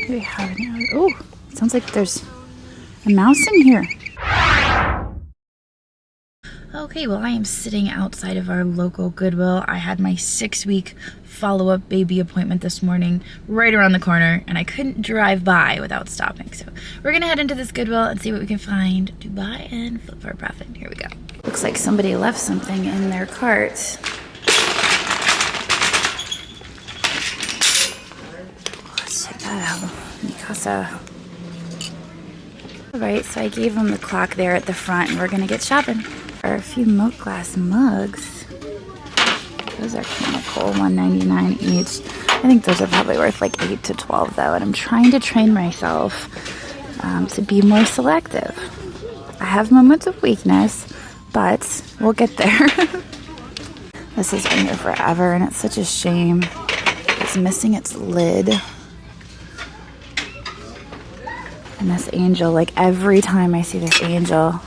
Do we have any other? Oh, sounds like there's a mouse in here. Okay, well, I am sitting outside of our local Goodwill. I had my 6-week follow-up baby appointment this morning right around the corner, and I couldn't drive by without stopping. So we're gonna head into this Goodwill and see what we can find to buy and flip for a profit. Here we go. Looks like somebody left something in their cart. Let's check that out. Mikasa. Alright, so I gave them the clock there at the front, and we're gonna get shopping. There are a few milk glass mugs. Those are kind of cool, $1.99 each. I think those are probably worth like 8 to 12 though, and I'm trying to train myself to be more selective. I have moments of weakness, but we'll get there. This has been here forever, and it's such a shame. It's missing its lid. And this angel, like every time I see this angel,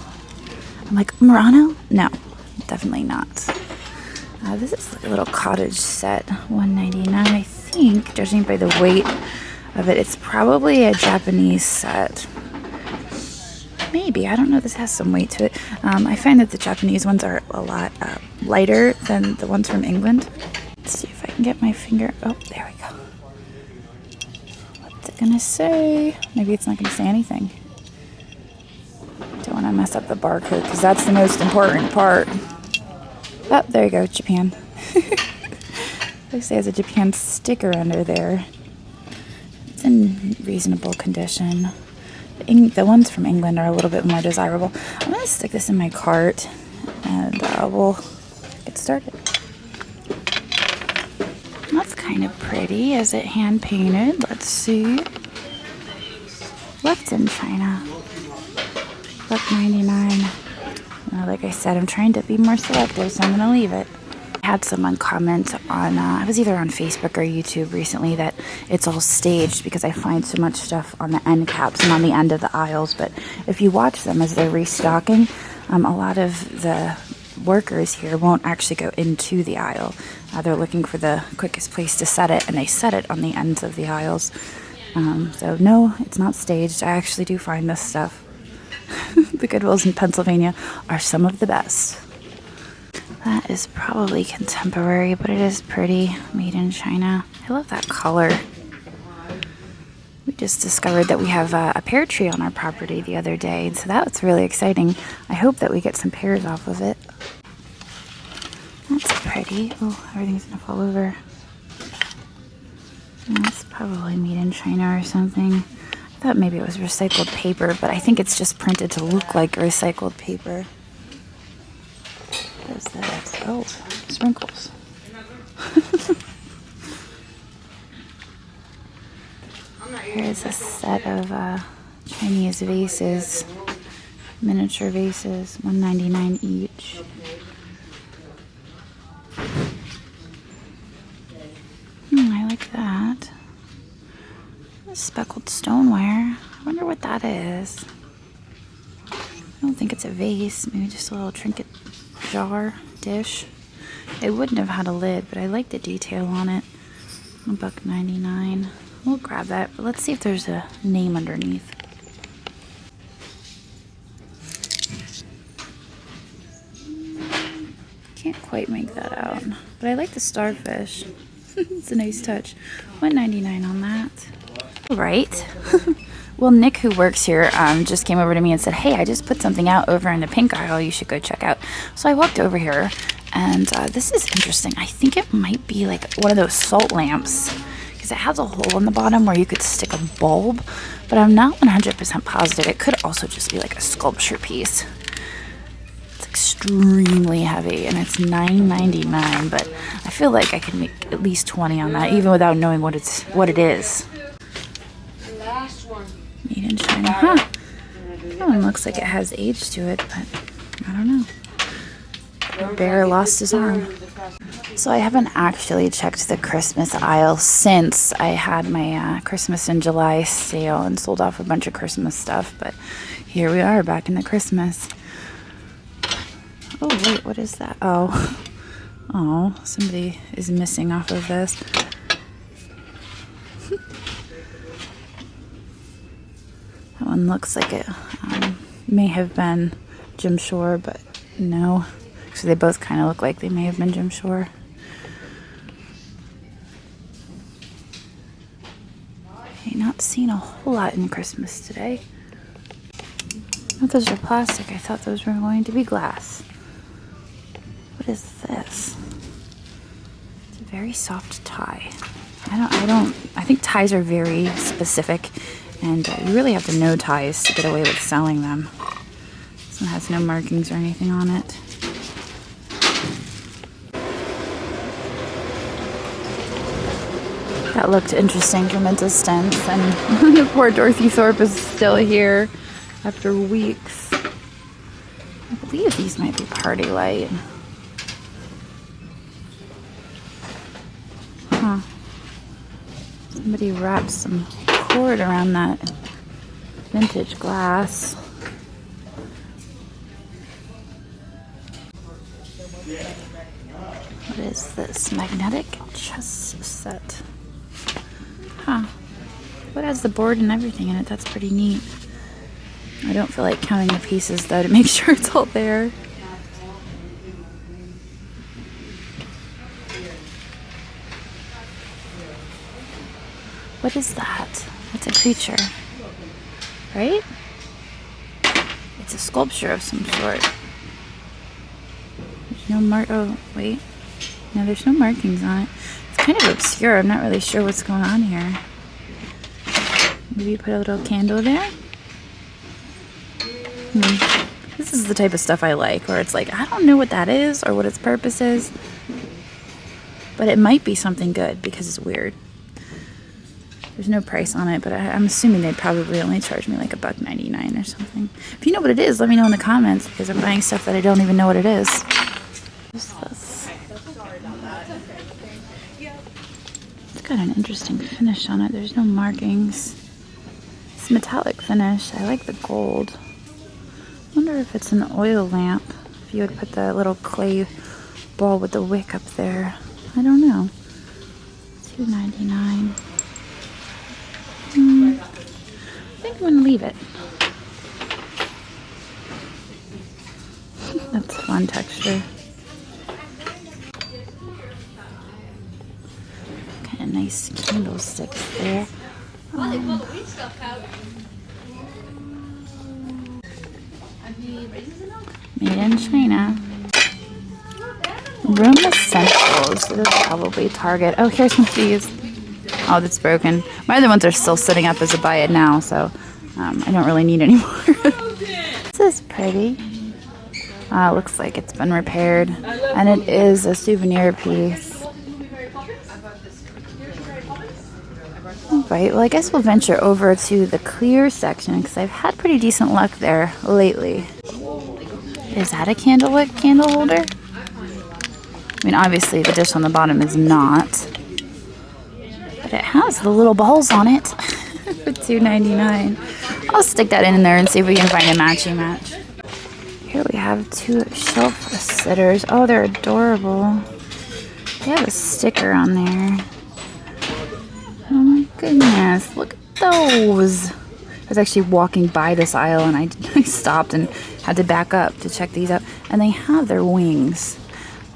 I'm like, Murano? No, definitely not. This is like a little cottage set, $1.99. I think, judging by the weight of it, it's probably a Japanese set. Maybe, I don't know, this has some weight to it. I find that the Japanese ones are a lot lighter than the ones from England. Let's see if I can get my finger, oh, there we go. What's it gonna say? Maybe it's not gonna say anything. Don't want to mess up the barcode because that's the most important part. Oh, there you go, Japan. Looks like it has a Japan sticker under there. It's in reasonable condition. The ones from England are a little bit more desirable. I'm going to stick this in my cart and we'll get started. That's kind of pretty. Is it hand painted? Let's see. Left in China. $1.99. Like I said, I'm trying to be more selective, so I'm going to leave it. I had someone comment on, I was either on Facebook or YouTube recently, that it's all staged because I find so much stuff on the end caps and on the end of the aisles. But if you watch them as they're restocking, a lot of the workers here won't actually go into the aisle. They're looking for the quickest place to set it, and they set it on the ends of the aisles. So no, it's not staged. I actually do find this stuff. The Goodwills in Pennsylvania are some of the best. That is probably contemporary, but it is pretty. Made in China. I love that color. We just discovered that we have a pear tree on our property the other day, and so that was really exciting. I hope that we get some pears off of it. That's pretty. Oh, everything's gonna fall over. That's probably made in China or something. I thought maybe it was recycled paper, but I think it's just printed to look like recycled paper. What is that? Oh, sprinkles. Here's a set of Chinese vases, miniature vases, $1.99 each. I like that. Speckled stoneware. I wonder what that is. I don't think it's a vase. Maybe just a little trinket jar, dish. It wouldn't have had a lid, but I like the detail on it. $1.99. We'll grab that, but let's see if there's a name underneath. Can't quite make that out, but I like the starfish. It's a nice touch. $1.99 on that. All right. Well, Nick, who works here, just came over to me and said, hey, I just put something out over in the pink aisle you should go check out. So I walked over here, and this is interesting. I think it might be like one of those salt lamps, because it has a hole in the bottom where you could stick a bulb, but I'm not 100% positive. It could also just be like a sculpture piece. It's extremely heavy, and it's $9.99, but I feel like I can make at least 20 on that, even without knowing what it is. Made in China. Huh. That one looks like it has age to it, but I don't know. The bear lost his arm. So I haven't actually checked the Christmas aisle since I had my Christmas in July sale and sold off a bunch of Christmas stuff, but here we are back in the Christmas. Oh wait, what is that? Oh, somebody is missing off of this. one looks like it may have been Jim Shore, but no. So they both kind of look like they may have been Jim Shore. Okay, not seeing a whole lot in Christmas today. Oh, those are plastic. I thought those were going to be glass. What is this? It's a very soft tie. I think ties are very specific, and you really have to know ties to get away with selling them. This one has no markings or anything on it. That looked interesting from a distance, and poor Dorothy Thorpe is still here after weeks. I believe these might be Party Light. Huh. Somebody wrapped some cord around that vintage glass. What is this? Magnetic chess set. Huh. What has the board and everything in it? That's pretty neat. I don't feel like counting the pieces though to make sure it's all there. What is that? It's a creature, right? It's a sculpture of some sort. There's no oh, wait. No, there's no markings on it. It's kind of obscure. I'm not really sure what's going on here. Maybe put a little candle there. This is the type of stuff I like, where it's like, I don't know what that is or what its purpose is, but it might be something good because it's weird. There's no price on it, but I'm assuming they'd probably only charge me like $1.99 or something. If you know what it is, let me know in the comments, because I'm buying stuff that I don't even know what it is. What's this? It's got an interesting finish on it. There's no markings. It's metallic finish. I like the gold. I wonder if it's an oil lamp. If you would put the little clay ball with the wick up there. I don't know. $2.99. I think I'm gonna leave it. That's fun texture. Kind of nice candlesticks there. Made in China. Room Essentials. This is probably Target. Oh, here's one of these. Oh, that's broken. My other ones are still sitting up as a buy it now, so I don't really need any more. This is pretty. Looks like it's been repaired, and it is a souvenir piece. Alright, well I guess we'll venture over to the clear section, because I've had pretty decent luck there lately. Is that a candlewick candle holder? I mean, obviously the dish on the bottom is not. But it has the little balls on it for $2.99. I'll stick that in there and see if we can find a matchy match. Here we have two shelf sitters. Oh, they're adorable. They have a sticker on there. Oh my goodness, look at those. I was actually walking by this aisle and I stopped and had to back up to check these out. And they have their wings.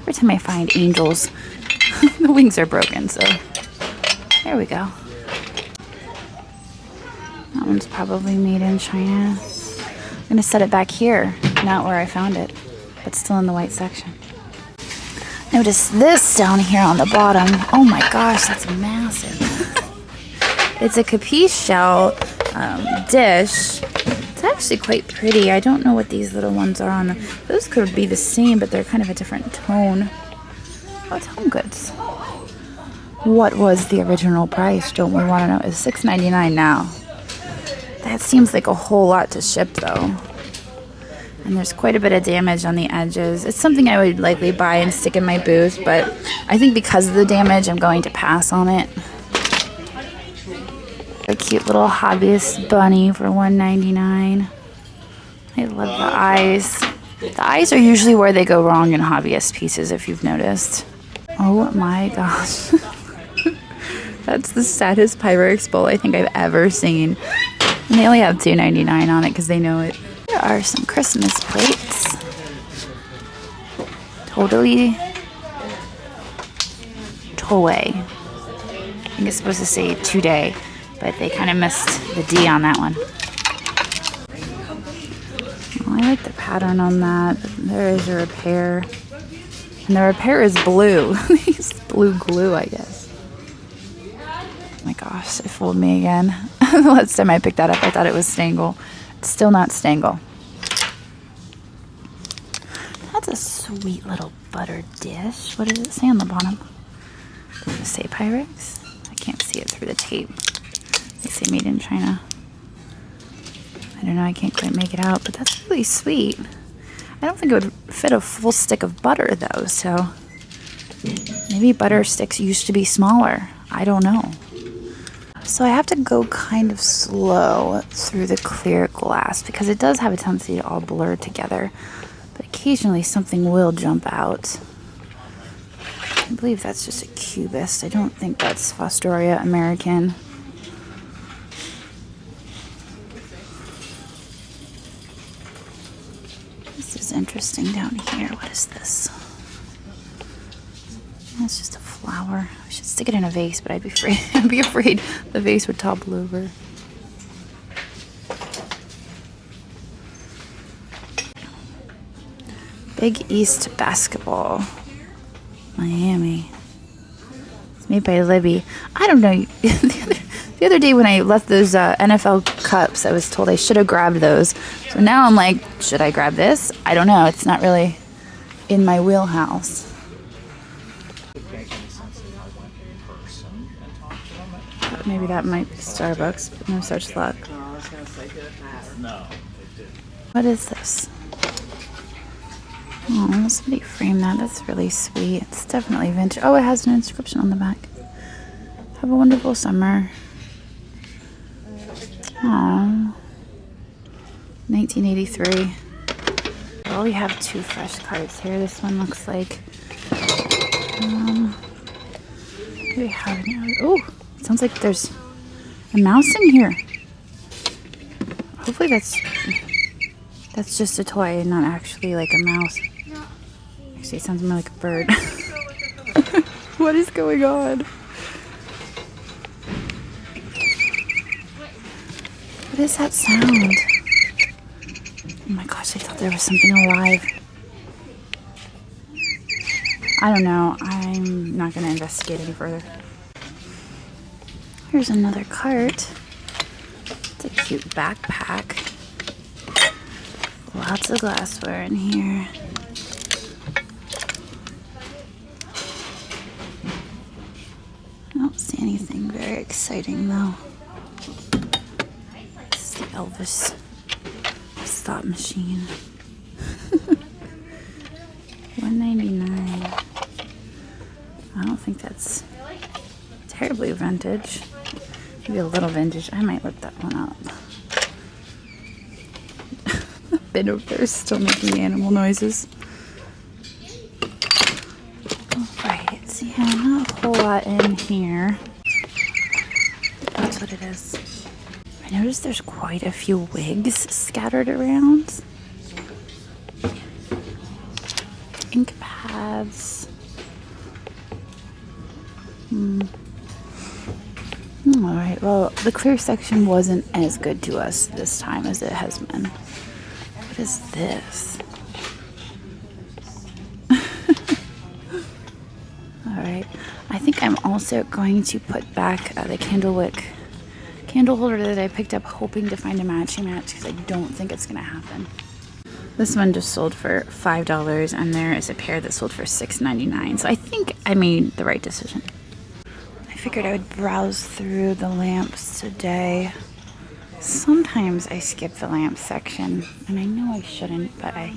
Every time I find angels, the wings are broken, so there we go. That one's probably made in China. I'm gonna set it back here, not where I found it, but still in the white section. Notice this down here on the bottom. Oh my gosh, that's massive. It's a capiche shell dish. It's actually quite pretty. I don't know what these little ones are on. Those could be the same, but they're kind of a different tone. Oh, it's Home Goods. What was the original price? Don't we want to know? It's $6.99 now. That seems like a whole lot to ship, though. And there's quite a bit of damage on the edges. It's something I would likely buy and stick in my booth, but I think because of the damage, I'm going to pass on it. A cute little hobbyist bunny for $1.99. I love the eyes. The eyes are usually where they go wrong in hobbyist pieces, if you've noticed. Oh my gosh. That's the saddest Pyrex bowl I think I've ever seen. And they only have $2.99 on it because they know it. There are some Christmas plates. Totally toy. I think it's supposed to say today, but they kind of missed the D on that one. Oh, I like the pattern on that. There is a repair. And the repair is blue. It's blue glue, I guess. Oh my gosh, it fooled me again. The last time I picked that up, I thought it was Stangle. It's still not Stangle. That's a sweet little butter dish. What does it say on the bottom? Does it say Pyrex? I can't see it through the tape. They say made in China. I don't know, I can't quite make it out, but that's really sweet. I don't think it would fit a full stick of butter though, so maybe butter sticks used to be smaller. I don't know. So I have to go kind of slow through the clear glass because it does have a tendency to all blur together. But occasionally something will jump out. I believe that's just a cubist. I don't think that's Fostoria American. This is interesting down here. What is this? That's just a flower. I should stick it in a vase, but I'd be afraid the vase would topple over. Big East Basketball, Miami. It's made by Libby. I don't know. The other day when I left those NFL cups, I was told I should have grabbed those. So now I'm like, should I grab this? I don't know. It's not really in my wheelhouse. Maybe that might be Starbucks, but no such luck. What is this? Oh, somebody framed that. That's really sweet. It's definitely vintage. Oh, it has an inscription on the back. Have a wonderful summer. Oh, 1983. Well, we have two fresh cards here. This one looks like. What do we have now? Oh, it sounds like there's a mouse in here. Hopefully that's just a toy and not actually like a mouse. Actually, it sounds more like a bird. What is going on? What is that sound? Oh my gosh, I thought there was something alive. I don't know. I'm not going to investigate any further. Here's another cart. It's a cute backpack. Lots of glassware in here. I don't see anything very exciting though. This is the Elvis slot machine. $1.99. I don't think that's terribly vintage. Maybe a little vintage. I might look that one up. The bin over there is still making animal noises. Alright, so yeah, not a whole lot in here. That's what it is. I noticed there's quite a few wigs scattered around. Ink pads. Alright, well, the clear section wasn't as good to us this time as it has been. What is this? Alright, I think I'm also going to put back the candlewick candle holder that I picked up hoping to find a matchy match because I don't think it's going to happen. This one just sold for $5 and there is a pair that sold for $6.99. So I think I made the right decision. I figured I would browse through the lamps today. Sometimes I skip the lamp section and I know I shouldn't, but I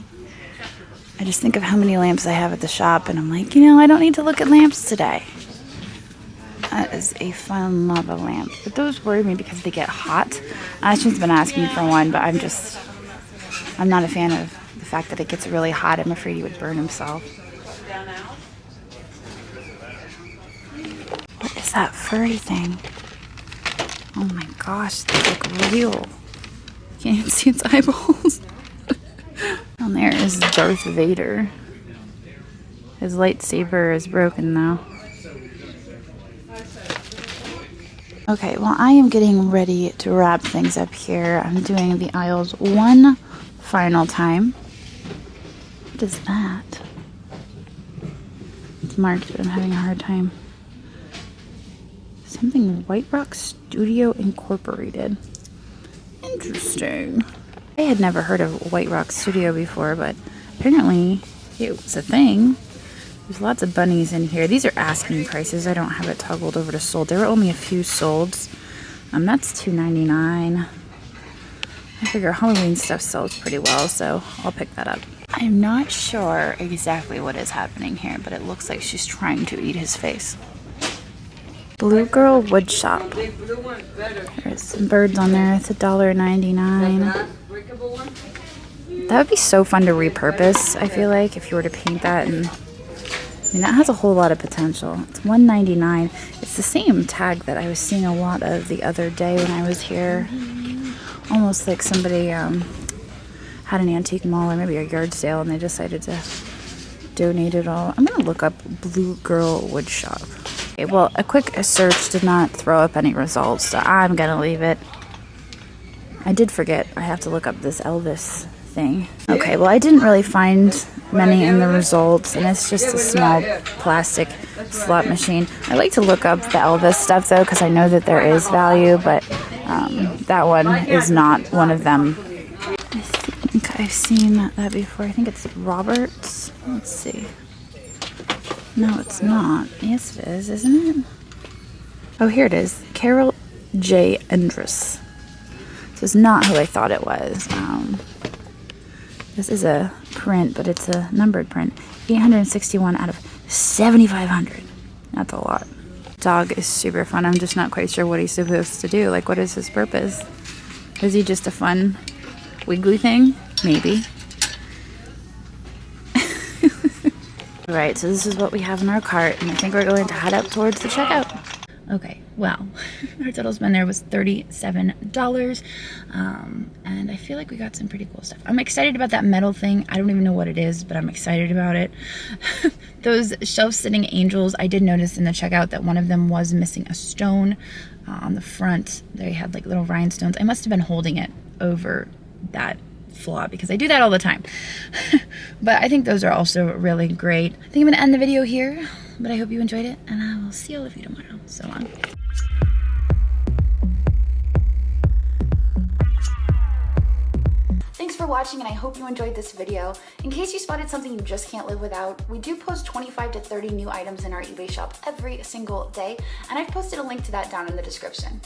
just think of how many lamps I have at the shop and I'm like, I don't need to look at lamps today. That is a fun lava lamp. But those worry me because they get hot. Ashton's been asking for one, but I'm not a fan of the fact that it gets really hot. I'm afraid he would burn himself. What is that furry thing? Oh my gosh, they look real. can't even see its eyeballs. Down there is Darth Vader. His lightsaber is broken though. Okay, well I am getting ready to wrap things up here. I'm doing the aisles one final time. What is that? It's marked, but I'm having a hard time. Something White Rock Studio Incorporated. Interesting. I had never heard of White Rock Studio before, but apparently it was a thing. There's lots of bunnies in here. These are asking prices. I don't have it toggled over to sold. There were only a few solds. That's $2.99. I figure Halloween stuff sells pretty well, so I'll pick that up. I'm not sure exactly what is happening here, but it looks like she's trying to eat his face. Blue Girl Wood Shop. There's some birds on there. It's $1.99. That would be so fun to repurpose, I feel like, if you were to paint that. And I mean, that has a whole lot of potential. It's $1.99. It's the same tag that I was seeing a lot of the other day when I was here. Almost like somebody had an antique mall or maybe a yard sale and they decided to donate it all. I'm going to look up Blue Girl Wood Shop. Okay, well, a quick search did not throw up any results, so I'm going to leave it. I did forget. I have to look up this Elvis thing. Okay, well, I didn't really find many in the results, and it's just a small plastic slot machine. I like to look up the Elvis stuff, though, because I know that there is value, but that one is not one of them. I think I've seen that before. I think it's Roberts. Let's see. No, it's not. Yes, it is, isn't it? Oh, here it is. Carol J. Endress. This is not who I thought it was. This is a print, but it's a numbered print. 861 out of 7,500. That's a lot. Dog is super fun. I'm just not quite sure what he's supposed to do. Like, what is his purpose? Is he just a fun wiggly thing? Maybe. Right, so this is what we have in our cart, and I think we're going to head up towards the checkout. Okay, well, our total spend there was $37, and I feel like we got some pretty cool stuff. I'm excited about that metal thing. I don't even know what it is, but I'm excited about it. Those shelf-sitting angels, I did notice in the checkout that one of them was missing a stone on the front. They had like little rhinestones. I must have been holding it over that flaw because I do that all the time. But I think those are also really great. I think I'm gonna end the video here, but I hope you enjoyed it, and I will see all of you tomorrow. So long. Thanks for watching, and I hope you enjoyed this video. In case you spotted something you just can't live without, we do post 25 to 30 new items in our eBay shop every single day, and I've posted a link to that down in the description.